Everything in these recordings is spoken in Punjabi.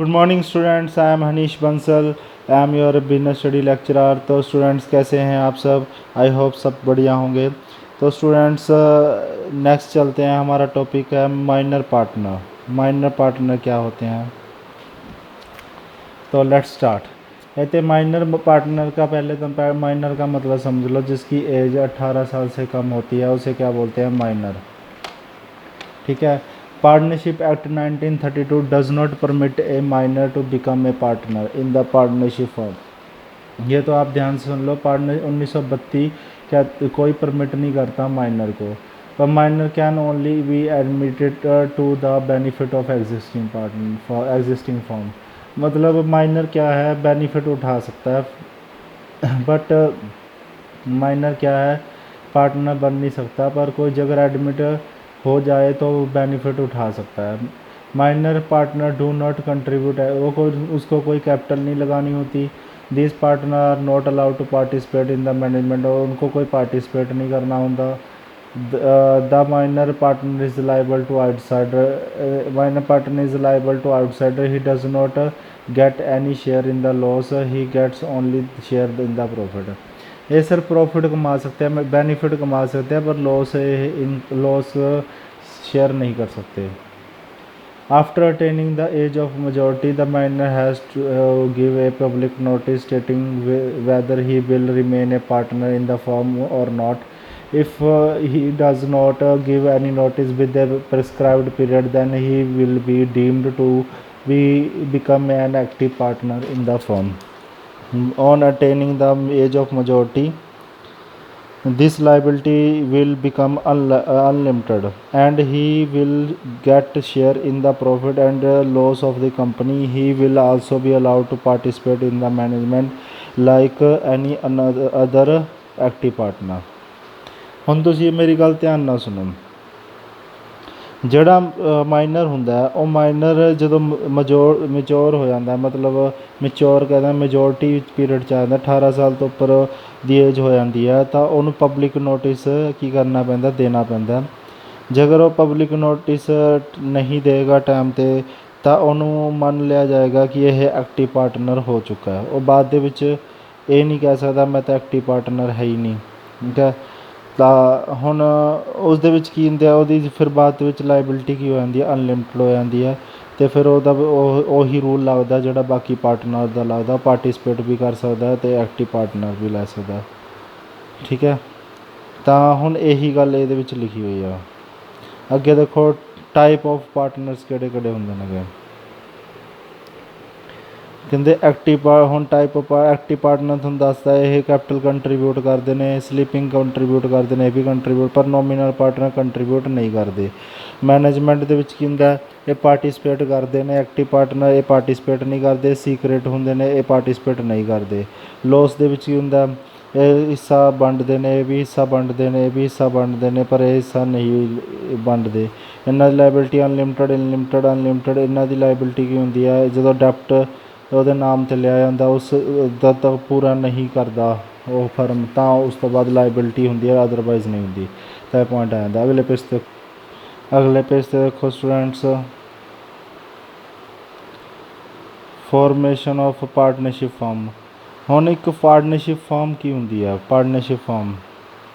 Good morning students, I am Hanish Bansal. I am your business study lecturer. तो स्टूडेंट्स कैसे हैं आप सब? आई होप सब बढ़िया होंगे। तो स्टूडेंट्स नेक्स्ट चलते हैं। हमारा टॉपिक है माइनर पार्टनर। माइनर पार्टनर क्या होते हैं? तो लेट्स स्टार्ट। कहते माइनर पार्टनर का पहले तो माइनर का मतलब समझ लो, जिसकी एज 18 साल से कम होती है उसे क्या बोलते हैं? माइनर। ठीक है। Partnership act 1932 does not permit a minor to become a partner in the partnership firm. ये तो आप ध्यान से सुन लो। पार्टनर 1932 क्या कोई परमिट नहीं करता माइनर को। पर minor can only be admitted to the benefit of existing partner for existing firm. मतलब माइनर क्या है, बेनिफिट उठा सकता है बट माइनर क्या है, पार्टनर बन नहीं सकता। पर कोई जगह एडमिट हो जाए तो बेनिफिट उठा सकता है। Minor partner do not contribute है, वो कोई उसको कोई कैपिटल नहीं लगानी होती। This partner are not allowed to participate in the management, और उनको कोई पार्टिसिपेट नहीं करना होता। The minor partner is liable to outsider. Minor partner is liable to outsider. He does not get any share in the loss, he gets only share in the profit. ये सिर्फ प्रॉफिट कमा सकते हैं, बेनिफिट कमा सकते हैं, पर लॉस शेयर नहीं कर सकते। After attaining the age of majority the minor has to give a public notice stating whether he will remain a partner in the firm और not. If he does not give any notice with a prescribed period, then he will be deemed to become an active partner in the firm. On attaining the age of majority, this liability will become unlimited, and he will get share in the profit and loss of the company. He will also be allowed to participate in the management like any other active partner. ਹੁਣ ਤੁਸੀਂ ਮੇਰੀ ਗੱਲ ਧਿਆਨ ਨਾਲ ਸੁਣੋ। ਜਿਹੜਾ ਮਾਈਨਰ ਹੁੰਦਾ ਉਹ ਮਾਈਨਰ ਜਦੋਂ ਮੈਚੋਰ ਹੋ ਜਾਂਦਾ, ਮਤਲਬ ਮੈਚੋਰ ਕਹਿੰਦਾ ਮੈਜੋਰਟੀ ਪੀਰੀਅਡ 'ਚ ਆ ਜਾਂਦਾ, 18 ਸਾਲ ਤੋਂ ਉੱਪਰ ਦੀ ਏਜ ਹੋ ਜਾਂਦੀ ਹੈ, ਤਾਂ ਉਹਨੂੰ ਪਬਲਿਕ ਨੋਟਿਸ ਕੀ ਕਰਨਾ ਪੈਂਦਾ? ਦੇਣਾ ਪੈਂਦਾ। ਜੇਕਰ ਉਹ ਪਬਲਿਕ ਨੋਟਿਸ ਨਹੀਂ ਦੇਗਾ ਟਾਈਮ 'ਤੇ ਤਾਂ ਉਹਨੂੰ ਮੰਨ ਲਿਆ ਜਾਏਗਾ ਕਿ ਇਹ ਐਕਟਿਵ ਪਾਰਟਨਰ ਹੋ ਚੁੱਕਾ ਹੈ। ਉਹ ਬਾਅਦ ਦੇ ਵਿੱਚ ਇਹ ਨਹੀਂ ਕਹਿ ਸਕਦਾ ਮੈਂ ਤਾਂ ਐਕਟਿਵ ਪਾਰਟਨਰ ਹੈ ਹੀ ਨਹੀਂ। ਠੀਕ ਹੈ। ਤਾਂ ਹੁਣ ਉਸ ਦੇ ਵਿੱਚ ਕੀ ਹੁੰਦਾ, ਉਹਦੀ ਫਿਰ ਬਾਅਦ ਦੇ ਵਿੱਚ ਲਾਇਬਿਲਿਟੀ ਕੀ ਹੋ ਜਾਂਦੀ ਹੈ? ਅਨਲਿਮਿਟਡ ਹੋ ਜਾਂਦੀ ਹੈ। ਅਤੇ ਫਿਰ ਉਹਦਾ ਉਹੀ ਰੂਲ ਲੱਗਦਾ ਜਿਹੜਾ ਬਾਕੀ ਪਾਰਟਨਰ ਦਾ ਲੱਗਦਾ। ਪਾਰਟੀਸਪੇਟ ਵੀ ਕਰ ਸਕਦਾ ਅਤੇ ਐਕਟਿਵ ਪਾਰਟਨਰ ਵੀ ਲੈ ਸਕਦਾ। ਠੀਕ ਹੈ। ਤਾਂ ਹੁਣ ਇਹੀ ਗੱਲ ਇਹਦੇ ਵਿੱਚ ਲਿਖੀ ਹੋਈ ਆ। ਅੱਗੇ ਦੇਖੋ ਟਾਈਪ ਆਫ ਪਾਰਟਨਰਸ ਕਿਹੜੇ ਕਿਹੜੇ ਹੁੰਦੇ ਨੇਗੇ। ਕਹਿੰਦੇ ਹੁਣ ਟਾਈਪ ਆਫ ਐਕਟਿਵ ਪਾਰਟਨਰ ਤੁਹਾਨੂੰ ਦੱਸਦਾ ਇਹ ਕੈਪੀਟਲ ਕੰਟਰੀਬਿਊਟ ਕਰਦੇ ਨੇ, ਸਲੀਪਿੰਗ ਕੰਟਰੀਬਿਊਟ ਕਰਦੇ ਨੇ, ਇਹ ਵੀ ਕੰਟਰੀਬਿਊਟ, ਪਰ ਨੋਮੀਨਲ ਪਾਰਟਨਰ ਕੰਟਰੀਬਿਊਟ ਨਹੀਂ ਕਰਦੇ। ਮੈਨੇਜਮੈਂਟ ਦੇ ਵਿੱਚ ਕੀ ਹੁੰਦਾ, ਇਹ ਪਾਰਟੀਸਪੇਟ ਕਰਦੇ ਨੇ। ਐਕਟਿਵ ਪਾਰਟਨਰ ਇਹ ਪਾਰਟੀਸਪੇਟ ਨਹੀਂ ਕਰਦੇ। ਸੀਕਰੇਟ ਹੁੰਦੇ ਨੇ, ਇਹ ਪਾਰਟੀਸਪੇਟ ਨਹੀਂ ਕਰਦੇ। ਲੋਸ ਦੇ ਵਿੱਚ ਕੀ ਹੁੰਦਾ, ਇਹ ਹਿੱਸਾ ਵੰਡਦੇ ਨੇ, ਇਹ ਵੀ ਹਿੱਸਾ ਵੰਡਦੇ ਨੇ, ਇਹ ਵੀ ਹਿੱਸਾ ਵੰਡਦੇ ਨੇ, ਪਰ ਇਹ ਹਿੱਸਾ ਨਹੀਂ ਵੰਡਦੇ। ਇਹਨਾਂ ਦੀ ਲਾਇਬਿਲਿਟੀ ਅਨਲਿਮਟਡ ਅਨਲਿਮਟਡ। ਇਹਨਾਂ ਦੀ ਲਾਇਬਿਲਿਟੀ ਕੀ ਹੁੰਦੀ ਹੈ, ਜਦੋਂ ਡੈਪਟ ਉਹਦੇ ਨਾਮ 'ਤੇ ਲਿਆ ਜਾਂਦਾ ਉਸ ਦਾ ਤਾਂ ਪੂਰਾ ਨਹੀਂ ਕਰਦਾ ਉਹ ਫਰਮ, ਤਾਂ ਉਸ ਤੋਂ ਬਾਅਦ ਲਾਇਬਿਲਿਟੀ ਹੁੰਦੀ ਹੈ, ਅਦਰਵਾਈਜ਼ ਨਹੀਂ ਹੁੰਦੀ। ਤਾਂ ਇਹ ਪੁਆਇੰਟ ਆ ਜਾਂਦਾ। ਅਗਲੇ ਪੇਜ 'ਤੇ ਦੇਖੋ students, formation of partnership firm. ਹੁਣ ਇੱਕ ਪਾਰਟਨਰਸ਼ਿਪ ਫਾਰਮ ਕੀ ਹੁੰਦੀ ਹੈ? ਪਾਰਟਨਰਸ਼ਿਪ ਫਾਰਮ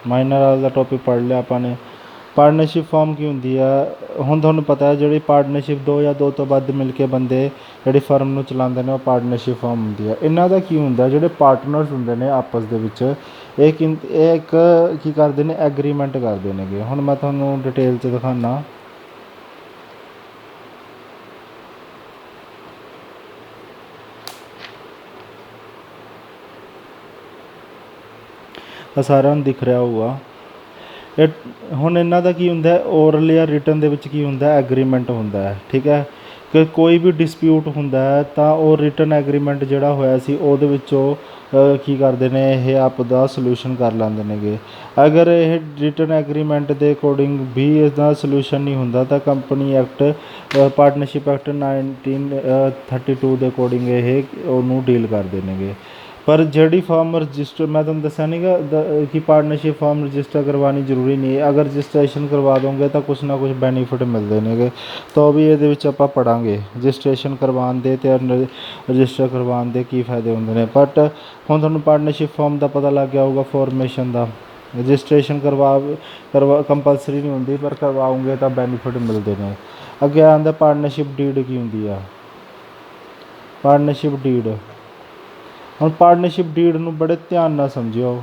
ਮਾਈਨਰ ਵਾਲਾ ਦਾ ਟੋਪਿਕ ਪੜ੍ਹ ਲਿਆ ਆਪਾਂ ਨੇ। ਪਾਰਟਨਰਸ਼ਿਪ ਫਾਰਮ ਕੀ ਹੁੰਦੀ ਆ? ਹੁਣ ਤੁਹਾਨੂੰ ਪਤਾ ਹੈ ਜਿਹੜੀ ਪਾਰਟਨਰਸ਼ਿਪ 2 ਜਾਂ 2 ਤੋਂ ਵੱਧ ਮਿਲ ਕੇ ਬੰਦੇ ਜਿਹੜੀ ਫਰਮ ਨੂੰ ਚਲਾਉਂਦੇ ਨੇ ਉਹ ਪਾਰਟਨਰਸ਼ਿਪ ਫਾਰਮ ਹੁੰਦੀ ਆ। ਇਹਨਾਂ ਦਾ ਕੀ ਹੁੰਦਾ, ਜਿਹੜੇ ਪਾਰਟਨਰਸ ਹੁੰਦੇ ਨੇ ਆਪਸ ਦੇ ਵਿੱਚ ਇਹ ਇੱਕ ਕੀ ਕਰਦੇ ਨੇ, ਐਗਰੀਮੈਂਟ ਕਰਦੇ ਨੇਗੇ। ਹੁਣ ਮੈਂ ਤੁਹਾਨੂੰ ਡਿਟੇਲ 'ਚ ਦਿਖਾਉਂਦਾ। ਸਾਰਿਆਂ ਨੂੰ ਦਿਖ ਰਿਹਾ ਹੋਊਗਾ। ਹੁਣ ਇਹਨਾਂ ਦਾ ਕੀ ਹੁੰਦਾ, ਓਰਲ ਜਾਂ ਰਿਟਨ ਦੇ ਵਿੱਚ ਕੀ ਹੁੰਦਾ, ਐਗਰੀਮੈਂਟ ਹੁੰਦਾ ਹੈ। ਠੀਕ ਹੈ। ਕਿ ਕੋਈ ਵੀ ਡਿਸਪਿਊਟ ਹੁੰਦਾ ਹੈ ਤਾਂ ਉਹ ਰਿਟਨ ਐਗਰੀਮੈਂਟ ਜਿਹੜਾ ਹੋਇਆ ਸੀ ਉਹਦੇ ਵਿੱਚੋਂ ਕੀ ਕਰਦੇ ਨੇ, ਇਹ ਆਪ ਦਾ ਸੋਲਿਊਸ਼ਨ ਕਰ ਲੈਂਦੇ ਨੇਗੇ। ਅਗਰ ਇਹ ਰਿਟਨ ਐਗਰੀਮੈਂਟ ਦੇ ਅਕੋਰਡਿੰਗ ਵੀ ਇਸਦਾ ਸੋਲਿਊਸ਼ਨ ਨਹੀਂ ਹੁੰਦਾ ਤਾਂ ਕੰਪਨੀ ਐਕਟ ਪਾਰਟਨਰਸ਼ਿਪ ਐਕਟ 1932 ਦੇ ਅਕੋਰਡਿੰਗ ਇਹ ਉਹਨੂੰ ਡੀਲ ਕਰਦੇ ਨੇਗੇ। पर ਜਿਹੜੀ ਫਾਰਮ ਰਜਿਸਟਰ मैं ਤੁਹਾਨੂੰ ਦੱਸਿਆ ਨਹੀਂ कि पार्टनरशिप ਫਾਰਮ ਰਜਿਸਟਰ ਕਰਵਾਉਣੀ ਜ਼ਰੂਰੀ ਨਹੀਂ ਹੈ। ਅਗਰ ਰਜਿਸਟ੍ਰੇਸ਼ਨ ਕਰਵਾ ਦੋਗੇ ਤਾਂ ਕੁਛ ਨਾ ਕੁਛ ਬੈਨੀਫਿਟ ਮਿਲਦੇ ਨੇਗੇ। ਤਾਂ ਵੀ ਇਹਦੇ ਵਿੱਚ ਆਪਾਂ ਪੜਾਂਗੇ ਰਜਿਸਟ੍ਰੇਸ਼ਨ ਕਰਵਾਉਣ ਦੇ ਅਤੇ ਰਜਿਸਟਰ ਕਰਵਾਉਣ ਦੇ ਕੀ ਫਾਇਦੇ ਹੁੰਦੇ ਨੇ। ਬਟ ਹੁਣ ਤੁਹਾਨੂੰ ਪਾਰਟਨਰਸ਼ਿਪ ਫਾਰਮ ਦਾ ਪਤਾ ਲੱਗ ਗਿਆ ਹੋਊਗਾ ਫੋਰਮੇਸ਼ਨ ਦਾ। ਰਜਿਸਟ੍ਰੇਸ਼ਨ ਕਰਵਾ ਕੰਪਲਸਰੀ ਨਹੀਂ ਹੁੰਦੀ, ਪਰ ਕਰਵਾਓਗੇ ਤਾਂ ਬੈਨੀਫਿਟ ਮਿਲਦੇ ਨੇ। ਅੱਗੇ ਆਉਂਦਾ ਪਾਰਟਨਰਸ਼ਿਪ ਡੀਡ ਕੀ ਹੁੰਦੀ ਆ। ਪਾਰਟਨਰਸ਼ਿਪ ਡੀਡ, ਹੁਣ ਪਾਰਟਨਰਸ਼ਿਪ ਡੀਡ ਨੂੰ ਬੜੇ ਧਿਆਨ ਨਾਲ ਸਮਝਿਓ।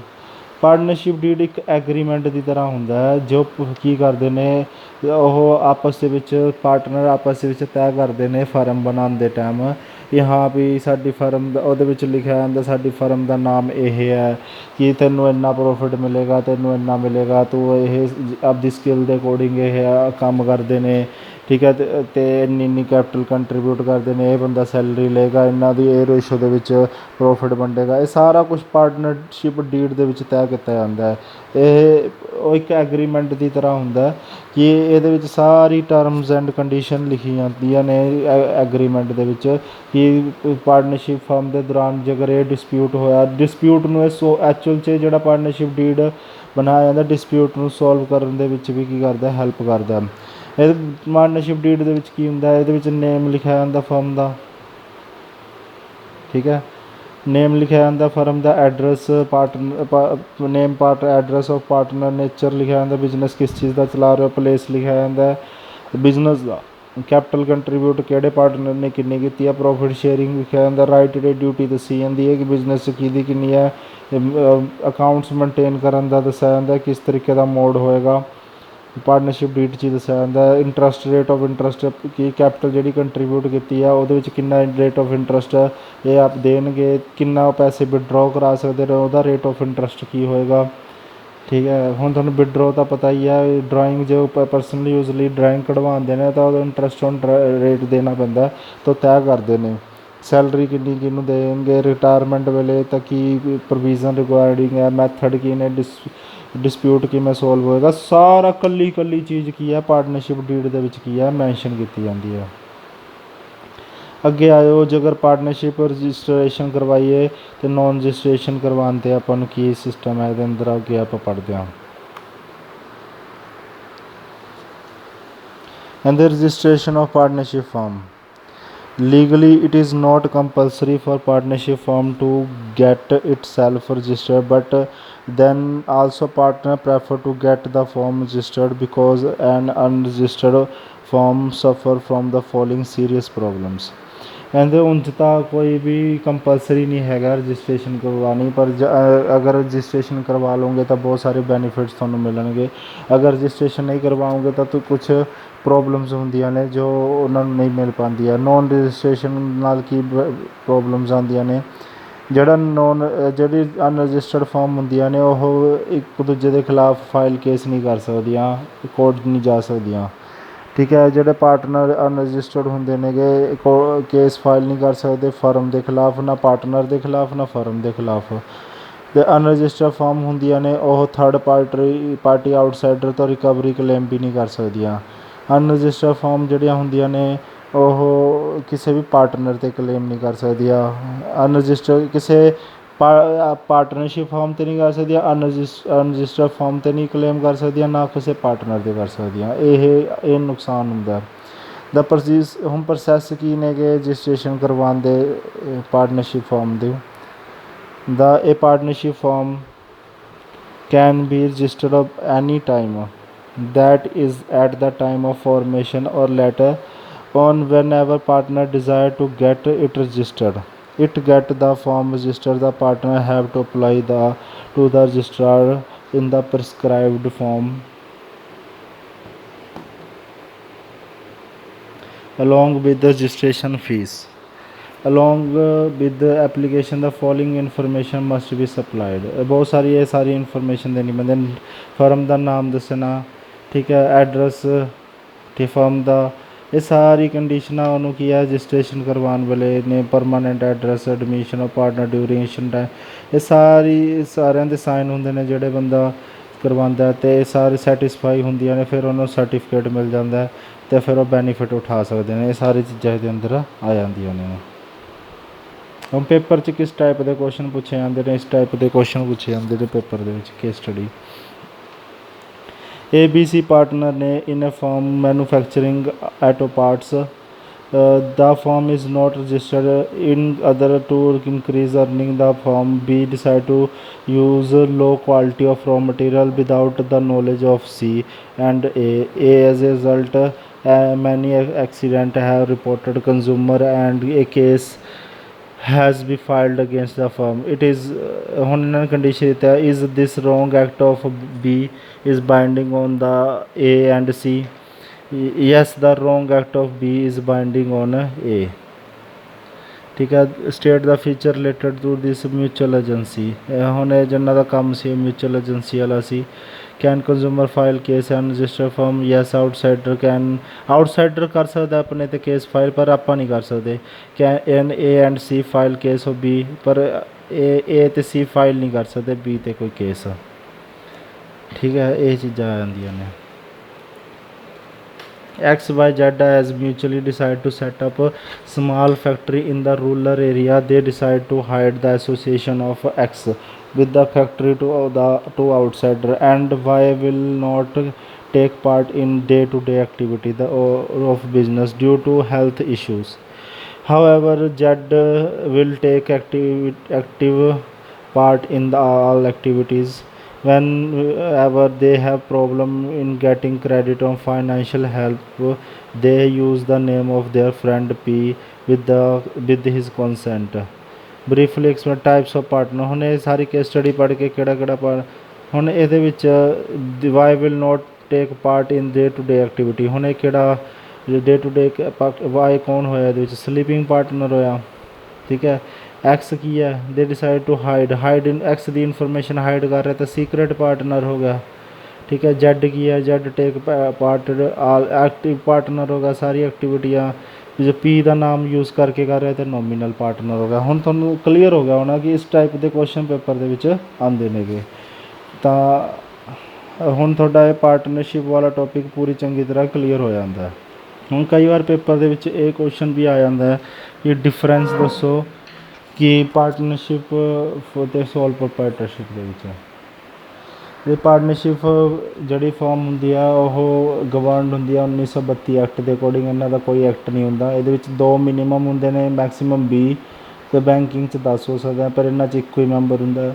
ਪਾਰਟਨਰਸ਼ਿਪ ਡੀਡ ਇੱਕ ਐਗਰੀਮੈਂਟ ਦੀ ਤਰ੍ਹਾਂ ਹੁੰਦਾ ਹੈ, ਜੋ ਕੀ ਕਰਦੇ ਨੇ ਉਹ ਆਪਸ ਦੇ ਵਿੱਚ ਪਾਰਟਨਰ ਆਪਸ ਦੇ ਵਿੱਚ ਤੈਅ ਕਰਦੇ ਨੇ ਫਰਮ ਬਣਾਉਣ ਦੇ ਟਾਈਮ ਕਿ ਹਾਂ ਵੀ ਸਾਡੀ ਫਰਮ ਦਾ ਉਹਦੇ ਵਿੱਚ ਲਿਖਿਆ ਜਾਂਦਾ ਸਾਡੀ ਫਰਮ ਦਾ ਨਾਮ ਇਹ ਹੈ ਕਿ ਤੈਨੂੰ ਇੰਨਾ ਪ੍ਰੋਫਿਟ ਮਿਲੇਗਾ, ਤੈਨੂੰ ਇੰਨਾ ਮਿਲੇਗਾ, ਤੂੰ ਇਹ ਆਪਦੀ ਸਕਿੱਲ ਦੇ ਅਕੋਰਡਿੰਗ ਇਹ ਕੰਮ ਕਰਦੇ ਨੇ, ਠੀਕ ਹੈ। ਅਤੇ ਇੰਨੀ ਕੈਪੀਟਲ ਕੰਟਰੀਬਿਊਟ ਕਰਦੇ ਨੇ, ਇਹ ਬੰਦਾ ਸੈਲਰੀ ਲਏਗਾ, ਇਹਨਾਂ ਦੀ ਇਹ ਰੇਸ਼ੋ ਦੇ ਵਿੱਚ ਪ੍ਰੋਫਿਟ ਵੰਡੇਗਾ। ਇਹ ਸਾਰਾ ਕੁਛ ਪਾਰਟਨਰਸ਼ਿਪ ਡੀਡ ਦੇ ਵਿੱਚ ਤੈਅ ਕੀਤਾ ਜਾਂਦਾ ਹੈ। ਇਹ ਉਹ ਇੱਕ ਐਗਰੀਮੈਂਟ ਦੀ ਤਰ੍ਹਾਂ ਹੁੰਦਾ ਕਿ ਇਹਦੇ ਵਿੱਚ ਸਾਰੀ ਟਰਮਸ ਐਂਡ ਕੰਡੀਸ਼ਨ ਲਿਖੀ ਜਾਂਦੀਆਂ ਨੇ ਐਗਰੀਮੈਂਟ ਦੇ ਵਿੱਚ ਕਿ ਪਾਰਟਨਰਸ਼ਿਪ ਫਰਮ ਦੇ ਦੌਰਾਨ ਜੇਕਰ ਇਹ ਡਿਸਪਿਊਟ ਹੋਇਆ, ਡਿਸਪਿਊਟ ਨੂੰ ਐਕਚੁਅਲ 'ਚ ਜਿਹੜਾ ਪਾਰਟਨਰਸ਼ਿਪ ਡੀਡ ਬਣਾਇਆ ਜਾਂਦਾ ਡਿਸਪਿਊਟ ਨੂੰ ਸੋਲਵ ਕਰਨ ਦੇ ਵਿੱਚ ਵੀ ਕੀ ਕਰਦਾ, ਹੈਲਪ ਕਰਦਾ। ਇਹ ਪਾਰਟਨਰਸ਼ਿਪ ਡੀਡ ਦੇ ਵਿੱਚ ਕੀ ਹੁੰਦਾ, ਇਹਦੇ ਵਿੱਚ ਨੇਮ ਲਿਖਿਆ ਜਾਂਦਾ ਫਰਮ ਦਾ, ਠੀਕ ਹੈ। ਨੇਮ ਲਿਖਿਆ ਜਾਂਦਾ ਫਰਮ ਦਾ, address name address of partner, nature ਲਿਖਿਆ ਜਾਂਦਾ, ਬਿਜ਼ਨਸ ਕਿਸ ਚੀਜ਼ ਦਾ ਚਲਾ ਰਹੇ ਹੋ, ਪਲੇਸ ਲਿਖਿਆ ਜਾਂਦਾ, ਬਿਜ਼ਨਸ ਦਾ ਕੈਪੀਟਲ ਕੰਟਰੀਬਿਊਟ ਕਿਹੜੇ ਪਾਰਟਨਰ ਨੇ ਕਿੰਨੀ ਕੀਤੀ ਹੈ, ਪ੍ਰੋਫਿਟ ਸ਼ੇਅਰਿੰਗ ਲਿਖਿਆ ਜਾਂਦਾ, ਰਾਈਟ ਅਤੇ ਡਿਊਟੀ ਦੱਸੀ ਜਾਂਦੀ ਹੈ ਕਿ ਬਿਜ਼ਨਸ 'ਚ ਕਿਹਦੀ ਕਿੰਨੀ ਹੈ, ਅਕਾਊਂਟਸ ਮੇਨਟੇਨ ਕਰਨ ਦਾ ਦੱਸਿਆ ਜਾਂਦਾ ਕਿਸ ਤਰੀਕੇ ਦਾ ਮੋਡ ਹੋਏਗਾ। ਪਾਰਟਨਰਸ਼ਿਪ ਡੀਡ 'ਚ ਦੱਸਿਆ ਜਾਂਦਾ interest rate of interest Ki capital ਜਿਹੜੀ ਕੰਟਰੀਬਿਊਟ ਕੀਤੀ ਆ ਉਹਦੇ ਵਿੱਚ ਕਿੰਨਾ ਰੇਟ ਆਫ ਇੰਟਰਸਟ ਇਹ ਆਪ ਦੇਣਗੇ, ਕਿੰਨਾ ਪੈਸੇ ਵਿਡਰੋ ਕਰਾ ਸਕਦੇ ਨੇ ਉਹਦਾ ਰੇਟ ਆਫ ਇੰਟਰਸਟ ਕੀ ਹੋਏਗਾ, ਠੀਕ ਹੈ। ਹੁਣ ਤੁਹਾਨੂੰ ਵਿਡਰੋ ਤਾਂ ਪਤਾ ਹੀ ਹੈ, ਡਰਾਇੰਗ ਜੋ ਪਰਸਨਲੀ ਯੂਜ਼ ਲਈ ਡਰਾਇੰਗ ਕਢਵਾਉਂਦੇ ਨੇ ਤਾਂ ਉਹਦਾ ਇੰਟਰਸਟ ਔਨ ਰੇਟ ਦੇਣਾ ਪੈਂਦਾ ਤਾਂ ਤੈਅ ਕਰਦੇ ਨੇ। ਸੈਲਰੀ ਕਿੰਨੀ ਕਿਹਨੂੰ ਦੇਣਗੇ, ਰਿਟਾਇਰਮੈਂਟ ਵੇਲੇ ਤਾਂ ਕੀ ਪ੍ਰੋਵੀਜ਼ਨ ਰਿਗਾਰਡਿੰਗ ਹੈ, ਮੈਥਡ ਕੀ ਨੇ, ਡਿਸਪਿਊਟ ਕਿਵੇਂ ਸੋਲਵ ਹੋਏਗਾ, ਸਾਰਾ ਕੱਲੀ ਚੀਜ਼ ਕੀ ਹੈ ਪਾਰਟਨਰਸ਼ਿਪ ਡੀਡ ਦੇ ਵਿੱਚ ਕੀ ਹੈ ਮੈਂਸ਼ਨ ਕੀਤੀ ਜਾਂਦੀ ਹੈ। ਅੱਗੇ ਆਇਓ, ਜੇਕਰ ਪਾਰਟਨਰਸ਼ਿਪ ਰਜਿਸਟ੍ਰੇਸ਼ਨ ਕਰਵਾਈਏ ਅਤੇ ਨੋਨ ਰਜਿਸਟ੍ਰੇਸ਼ਨ ਕਰਵਾਉਣ 'ਤੇ ਆਪਾਂ ਨੂੰ ਕੀ ਸਿਸਟਮ ਹੈ ਇਹਦੇ ਅੰਦਰ ਅੱਗੇ ਆਪਾਂ ਪੜ੍ਹਦੇ ਹਾਂ। And the registration of partnership firm legally it is not compulsory for partnership firm to get itself registered, but then also partner prefer to get the firm registered because an unregistered firm suffer from the following serious problems। ਕਹਿੰਦੇ ਉਂਝ ਤਾਂ ਕੋਈ ਵੀ ਕੰਪਲਸਰੀ ਨਹੀਂ ਹੈਗਾ ਰਜਿਸਟ੍ਰੇਸ਼ਨ ਕਰਵਾਉਣੀ, ਪਰ ਅਗਰ ਰਜਿਸਟ੍ਰੇਸ਼ਨ ਕਰਵਾ ਲਓਗੇ ਤਾਂ ਬਹੁਤ ਸਾਰੇ ਬੈਨੀਫਿਟਸ ਤੁਹਾਨੂੰ ਮਿਲਣਗੇ। ਅਗਰ ਰਜਿਸਟ੍ਰੇਸ਼ਨ ਨਹੀਂ ਕਰਵਾਓਗੇ ਤਾਂ ਕੁਛ ਪ੍ਰੋਬਲਮਸ ਹੁੰਦੀਆਂ ਨੇ ਜੋ ਉਹਨਾਂ ਨੂੰ ਨਹੀਂ ਮਿਲ ਪਾਉਂਦੀਆਂ। ਨੋਨ ਰਜਿਸਟ੍ਰੇਸ਼ਨ ਨਾਲ ਕੀ ਪ੍ਰੋਬਲਮਸ ਆਉਂਦੀਆਂ ਨੇ, ਜਿਹੜੀ ਅਨਰਜਿਸਟਰਡ ਫਾਰਮ ਹੁੰਦੀਆਂ ਨੇ ਉਹ ਇੱਕ ਦੂਜੇ ਦੇ ਖਿਲਾਫ ਫਾਈਲ ਕੇਸ ਨਹੀਂ ਕਰ ਸਕਦੀਆਂ, ਕੋਰਟ ਨਹੀਂ ਜਾ ਸਕਦੀਆਂ, ਠੀਕ ਹੈ। ਜਿਹੜੇ ਪਾਰਟਨਰ ਅਨਰਜਿਸਟਰਡ ਹੁੰਦੇ ਨੇਗੇ ਕੇਸ ਫਾਈਲ ਨਹੀਂ ਕਰ ਸਕਦੇ ਫਰਮ ਦੇ ਖਿਲਾਫ, ਨਾ ਪਾਰਟਨਰ ਦੇ ਖਿਲਾਫ ਨਾ ਫਰਮ ਦੇ ਖਿਲਾਫ। ਅਤੇ ਅਨਰਜਿਸਟਰਡ ਫਰਮ ਹੁੰਦੀਆਂ ਨੇ ਉਹ ਥਰਡ ਪਾਰਟੀ ਆਊਟਸਾਈਡਰ ਤੋਂ ਰਿਕਵਰੀ ਕਲੇਮ ਵੀ ਨਹੀਂ ਕਰ ਸਕਦੀਆਂ। ਅਨਰਜਿਸਟਰਡ ਫਰਮ ਜਿਹੜੀਆਂ ਹੁੰਦੀਆਂ ਨੇ ਉਹ ਕਿਸੇ ਵੀ ਪਾਰਟਨਰ 'ਤੇ ਕਲੇਮ ਨਹੀਂ ਕਰ ਸਕਦੀਆਂ। ਅਨਰਜਿਸਟਰਡ ਕਿਸੇ ਪਾਰਟਨਰਸ਼ਿਪ ਫਰਮ 'ਤੇ ਨਹੀਂ ਕਰ ਸਕਦੀਆਂ, ਅਨਰਜਿਸਟਰਡ ਫਰਮ 'ਤੇ ਨਹੀਂ ਕਲੇਮ ਕਰ ਸਕਦੀਆਂ, ਨਾ ਕਿਸੇ ਪਾਰਟਨਰ 'ਤੇ ਕਰ ਸਕਦੀਆਂ। ਇਹ ਨੁਕਸਾਨ ਹੁੰਦਾ। ਹੁਣ ਪ੍ਰੋਸੈਸ ਕੀ ਨੇਗੇ ਰਜਿਸਟ੍ਰੇਸ਼ਨ ਕਰਵਾਉਣ ਦੇ ਪਾਰਟਨਰਸ਼ਿਪ ਫਰਮ ਦੇ। A partnership firm can be registered of any time, that is at the time of formation or later on whenever partner desire to get it registered. It get the firm registered, the partner have to apply to the registrar in the prescribed form along with the registration fees. Along with the application the following information must be supplied। बहुत सारी ये सारी इन्फॉर्मेशन देनी पैंदी। फर्म का नाम दसना, ठीक है, एड्रैस ते फर्म का ये सारी कंडीशनां उन्होंने की है रजिस्ट्रेशन करवाने वाले ने, permanent address, admission of partner duration time, ये सारिਆਂ ਦੇ साइन होंगे ने जोड़े बंदा करवाता है, तो सारे सैटिस्फाई होंदियां ने, फिर उन्होंने सर्टिफिकेट मिल जाता है तो फिर वो बेनीफिट उठा सकते हैं। ये सारी चीज़ां इहदे अंदर आ जांदियां ने। ਹੁਣ ਪੇਪਰ 'ਚ ਕਿਸ ਟਾਈਪ ਦੇ ਕੁਐਸਚਨ ਪੁੱਛੇ ਜਾਂਦੇ ਨੇ, ਇਸ ਟਾਈਪ ਦੇ ਕੁਐਸਚਨ ਪੁੱਛੇ ਜਾਂਦੇ ਨੇ ਪੇਪਰ ਦੇ ਵਿੱਚ ਕੇਸ ਸਟੱਡੀ। ABC partner ਨੇ in a firm manufacturing auto parts, the firm is not registered in other to increase earning. The firm B decide to use low quality of raw material without the knowledge of C and A as a result many accident have reported consumer and a case has been filed against the firm. It is ਹੁਣ ਇਹਨਾਂ ਨੇ ਕੰਡੀਸ਼ਨ ਦਿੱਤਾ ਹੈ, is this wrong act of B is binding on the A and C? Yes, the wrong act of B is binding on A। ਠੀਕ ਹੈ। ਸਟੇਟ ਦਾ feature related to this mutual agency, ਹੁਣ ਇਹ ਜਿਨ੍ਹਾਂ ਦਾ ਕੰਮ ਸੀ ਮਿਊਚੁਅਲ ਏਜੰਸੀ ਵਾਲਾ ਸੀ। Can consumer file case and register firm? Yes, outsider can, outsider ਕਰ ਸਕਦਾ ਆਪਣੇ 'ਤੇ ਕੇਸ ਫਾਈਲ, ਪਰ ਆਪਾਂ ਨਹੀਂ ਕਰ ਸਕਦੇ। Can A and C file case of B, ਪਰ A ਅਤੇ C ਫਾਈਲ ਨਹੀਂ ਕਰ ਸਕਦੇ B 'ਤੇ ਕੋਈ ਕੇਸ। ਠੀਕ ਹੈ, ਇਹ ਚੀਜ਼ਾਂ ਆ ਜਾਂਦੀਆਂ ਨੇ। XYZ has mutually decided to set up a small factory in the rural area. They decide to hide the association of X with the factory to outsider, and Y will not take part in day-to-day activity of business due to health issues. However, Z will take active part in all activities. Whenever they have problem in getting credit or financial help, they use the name of their friend P with his consent. Briefly explain types of partner। ਹੁਣ ਇਹ ਸਾਰੀ ਕੇਸ ਸਟੱਡੀ ਪੜ੍ਹ ਕੇ ਕਿਹੜਾ ਹੁਣ ਇਹਦੇ ਵਿੱਚ Y will not take part in day to day activity। ਹੁਣ ਇਹ ਕਿਹੜਾ ਡੇ ਟੂ ਡੇ Y ਕੌਣ ਹੋਇਆ ਇਹਦੇ ਵਿੱਚ? ਸਲੀਪਿੰਗ ਪਾਰਟਨਰ ਹੋਇਆ। ਠੀਕ ਹੈ। X ਕੀ ਹੈ? They decided to hide in X ਦੀ ਇਨਫੋਰਮੇਸ਼ਨ ਹਾਈਡ ਕਰ ਰਿਹਾ ਤਾਂ ਸੀਕਰੇਟ ਪਾਰਟਨਰ ਹੋ ਗਿਆ। ਠੀਕ ਹੈ। Z ਕੀ ਹੈ? Z ਟੇਕ ਪਾਰਟ ਆਲ ਐਕਟਿਵ ਪਾਰਟਨਰ ਹੋ ਗਿਆ, ਸਾਰੀ ਐਕਟੀਵਿਟੀਆਂ ਜੋ P ਦਾ ਨਾਮ ਯੂਜ਼ ਕਰਕੇ ਕਰ ਰਿਹਾ ਤਾਂ ਨੋਮੀਨਲ ਪਾਰਟਨਰ ਹੋ ਗਿਆ। ਹੁਣ ਤੁਹਾਨੂੰ ਕਲੀਅਰ ਹੋ ਗਿਆ ਹੋਣਾ ਕਿ ਇਸ ਟਾਈਪ ਦੇ ਕੁਐਸਚਨ ਪੇਪਰ ਦੇ ਵਿੱਚ ਆਉਂਦੇ ਨੇਗੇ। ਤਾਂ ਹੁਣ ਤੁਹਾਡਾ ਇਹ ਪਾਰਟਨਰਸ਼ਿਪ ਵਾਲਾ ਟੋਪਿਕ ਪੂਰੀ ਚੰਗੀ ਤਰ੍ਹਾਂ ਕਲੀਅਰ ਹੋ ਜਾਂਦਾ। ਹੁਣ ਕਈ ਵਾਰ ਪੇਪਰ ਦੇ ਵਿੱਚ ਇਹ ਕੁਐਸਚਨ ਵੀ ਆ ਜਾਂਦਾ ਹੈ ਕਿ ਡਿਫਰੈਂਸ ਦੱਸੋ ਕਿ ਪਾਰਟਨਰਸ਼ਿਪ ਅਤੇ ਸੋਲ ਪ੍ਰੋਪਰਾਈਟਰਸ਼ਿਪ ਦੇ ਵਿੱਚ। ਇਹ ਪਾਰਟਨਰਸ਼ਿਪ ਜਿਹੜੀ ਫਾਰਮ ਹੁੰਦੀ ਆ ਉਹ ਗਵਰਨਡ ਹੁੰਦੀ ਆ 1932 ਐਕਟ ਦੇ ਅਕੋਰਡਿੰਗ। ਇਹਨਾਂ ਦਾ ਕੋਈ ਐਕਟ ਨਹੀਂ ਹੁੰਦਾ। ਇਹਦੇ ਵਿੱਚ 2 ਮਿਨੀਮਮ ਹੁੰਦੇ ਨੇ, ਮੈਕਸੀਮਮ 20 ਅਤੇ ਬੈਂਕਿੰਗ 'ਚ 10 ਹੋ ਸਕਦਾ, ਪਰ ਇਹਨਾਂ 'ਚ ਇੱਕੋ ਹੀ ਮੈਂਬਰ ਹੁੰਦਾ।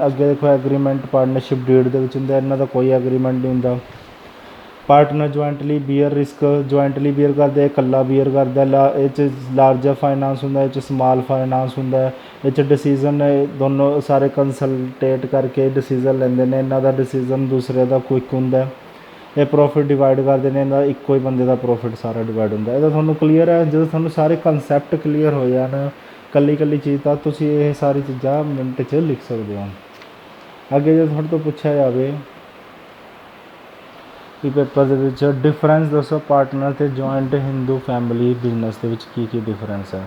ਅੱਗੇ ਦੇਖੋ ਐਗਰੀਮੈਂਟ ਪਾਰਟਨਰਸ਼ਿਪ ਡੀਡ ਦੇ ਵਿੱਚ ਹੁੰਦਾ, ਇਹਨਾਂ ਦਾ ਕੋਈ ਐਗਰੀਮੈਂਟ ਨਹੀਂ ਹੁੰਦਾ। Partner jointly beer risk, jointly beer ਕਰਦੇ, ਇਕੱਲਾ ਬੀਅਰ ਕਰਦਾ। ਇਹ 'ਚ ਲਾਰਜਰ ਫਾਈਨਾਂਸ ਹੁੰਦਾ, ਇਹ 'ਚ ਸਮਾਲ ਫਾਈਨਾਂਸ ਹੁੰਦਾ। ਇਹ 'ਚ ਡਿਸੀਜ਼ਨ ਦੋਨੋਂ ਸਾਰੇ ਕੰਸਲਟੇਟ ਕਰਕੇ ਡਿਸੀਜ਼ਨ ਲੈਂਦੇ ਨੇ। ਇਹਨਾਂ ਦਾ ਡਿਸੀਜ਼ਨ ਦੂਸਰੇ ਦਾ ਕੁਇਕ ਹੁੰਦਾ। ਇਹ ਪ੍ਰੋਫਿਟ ਡਿਵਾਈਡ ਕਰਦੇ ਨੇ, ਇਹਨਾਂ ਦਾ ਇੱਕੋ ਹੀ ਬੰਦੇ ਦਾ ਪ੍ਰੋਫਿਟ ਸਾਰਾ ਡਿਵਾਈਡ ਹੁੰਦਾ। ਇਹਦਾ ਤੁਹਾਨੂੰ ਕਲੀਅਰ ਹੈ। ਜਦੋਂ ਤੁਹਾਨੂੰ ਸਾਰੇ ਕੰਸੈਪਟ ਕਲੀਅਰ ਹੋ ਜਾਣ ਇਕੱਲੀ ਚੀਜ਼, ਤਾਂ ਤੁਸੀਂ ਇਹ ਸਾਰੀ ਚੀਜ਼ਾਂ ਮਿੰਟ 'ਚ ਲਿਖ ਸਕਦੇ ਹੋ। ਅੱਗੇ ਜੇ ਤੁਹਾਡੇ ਤੋਂ ਪੁੱਛਿਆ ਜਾਵੇ ਕਿ ਪੇਪਰ ਦੇ ਵਿੱਚ ਡਿਫਰੈਂਸ ਦੱਸੋ ਪਾਰਟਨਰ ਅਤੇ ਜੁਆਇੰਟ ਹਿੰਦੂ ਫੈਮਿਲੀ ਬਿਜ਼ਨਸ ਦੇ ਵਿੱਚ ਕੀ ਡਿਫਰੈਂਸ ਹੈ,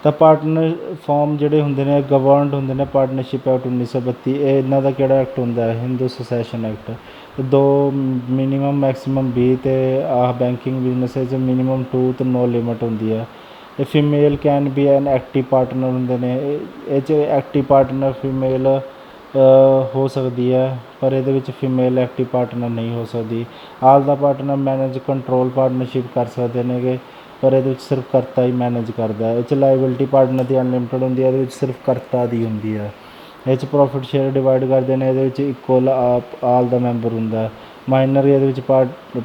ਤਾਂ ਪਾਰਟਨਰ ਫਾਰਮ ਜਿਹੜੇ ਹੁੰਦੇ ਨੇ ਗਵਰਨਡ ਹੁੰਦੇ ਨੇ। ਪਾਰਟਨਰਸ਼ਿਪ ਐਕਟ 1932 ਇਹ ਇਹਨਾਂ ਦਾ ਕਿਹੜਾ ਐਕਟ ਹੁੰਦਾ ਹੈ? ਹਿੰਦੂ ਸੁਸੈਸ਼ਨ ਐਕਟ। 2 ਮਿਨੀਮਮ ਮੈਕਸੀਮਮ 20 ਅਤੇ ਬੈਂਕਿੰਗ ਬਿਜ਼ਨਸ 'ਚ ਮਿਨੀਮਮ 2 ਅਤੇ ਨੋ ਲਿਮਿਟ ਹੁੰਦੀ ਹੈ। ਇਹ female can B N active partner ਹੁੰਦੇ ਨੇ। ਇਹ 'ਚ ਐਕਟਿਵ ਪਾਰਟਨਰ ਫੀਮੇਲ ਹੋ ਸਕਦੀ ਹੈ, ਪਰ ਇਹਦੇ ਵਿੱਚ ਫੀਮੇਲ ਐਕਟਿਵ ਪਾਰਟਨਰ ਨਹੀਂ ਹੋ ਸਕਦੀ। ਆਲ ਦਾ ਪਾਰਟਨਰ ਮੈਨੇਜ ਕੰਟਰੋਲ ਪਾਰਟਨਰਸ਼ਿਪ ਕਰ ਸਕਦੇ ਨੇਗੇ, ਪਰ ਇਹਦੇ ਵਿੱਚ ਸਿਰਫ ਕਰਤਾ ਹੀ ਮੈਨੇਜ ਕਰਦਾ। ਇਹ 'ਚ ਲਾਇਬਿਲਿਟੀ ਪਾਰਟਨਰ ਦੀ ਅਨਲਿਮਿਟਡ ਹੁੰਦੀ ਹੈ, ਇਹਦੇ ਵਿੱਚ ਸਿਰਫ ਕਰਤਾ ਦੀ ਹੁੰਦੀ ਹੈ। ਇਹ 'ਚ ਪ੍ਰੋਫਿਟ ਸ਼ੇਅਰ ਡਿਵਾਈਡ ਕਰਦੇ ਨੇ, ਇਹਦੇ ਵਿੱਚ ਇਕੁਅਲ ਆਲ ਦਾ ਮੈਂਬਰ ਹੁੰਦਾ। ਮਾਈਨਰ ਇਹਦੇ ਵਿੱਚ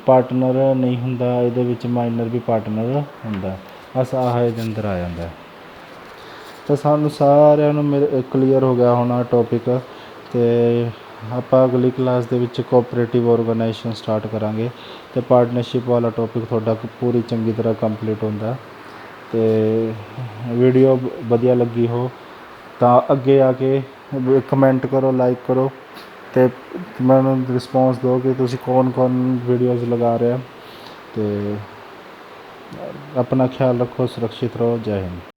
ਪਾਰਟਨਰ ਨਹੀਂ ਹੁੰਦਾ, ਇਹਦੇ ਵਿੱਚ ਮਾਈਨਰ ਵੀ ਪਾਰਟਨਰ ਹੁੰਦਾ। ਬਸ ਆਹ ਇਹਦੇ ਅੰਦਰ ਆ ਜਾਂਦਾ। ਤਾਂ ਸਾਨੂੰ ਸਾਰਿਆਂ ਨੂੰ ਕਲੀਅਰ ਹੋ ਗਿਆ ਹੋਣਾ ਟੋਪਿਕ। ਅਤੇ ਆਪਾਂ ਅਗਲੀ ਕਲਾਸ ਦੇ ਵਿੱਚ ਕੋਆਪਰੇਟਿਵ ਔਰਗਨਾਈਜੇਸ਼ਨ ਸਟਾਰਟ ਕਰਾਂਗੇ ਅਤੇ ਪਾਰਟਨਰਸ਼ਿਪ ਵਾਲਾ ਟੋਪਿਕ ਤੁਹਾਡਾ ਪੂਰੀ ਚੰਗੀ ਤਰ੍ਹਾਂ ਕੰਪਲੀਟ ਹੁੰਦਾ। ਅਤੇ ਵੀਡੀਓ ਵਧੀਆ ਲੱਗੀ ਹੋ ਤਾਂ ਅੱਗੇ ਆ ਕੇ ਕਮੈਂਟ ਕਰੋ, ਲਾਈਕ ਕਰੋ ਅਤੇ ਮੈਨੂੰ ਰਿਸਪੌਂਸ ਦਿਓ ਕਿ ਤੁਸੀਂ ਕੌਣ ਵੀਡੀਓਜ਼ ਲਗਾ ਰਹੇ ਹੋ। ਅਤੇ ਆਪਣਾ ਖਿਆਲ ਰੱਖੋ, ਸੁਰੱਖਿਅਤ ਰਹੋ। ਜੈ ਹਿੰਦ।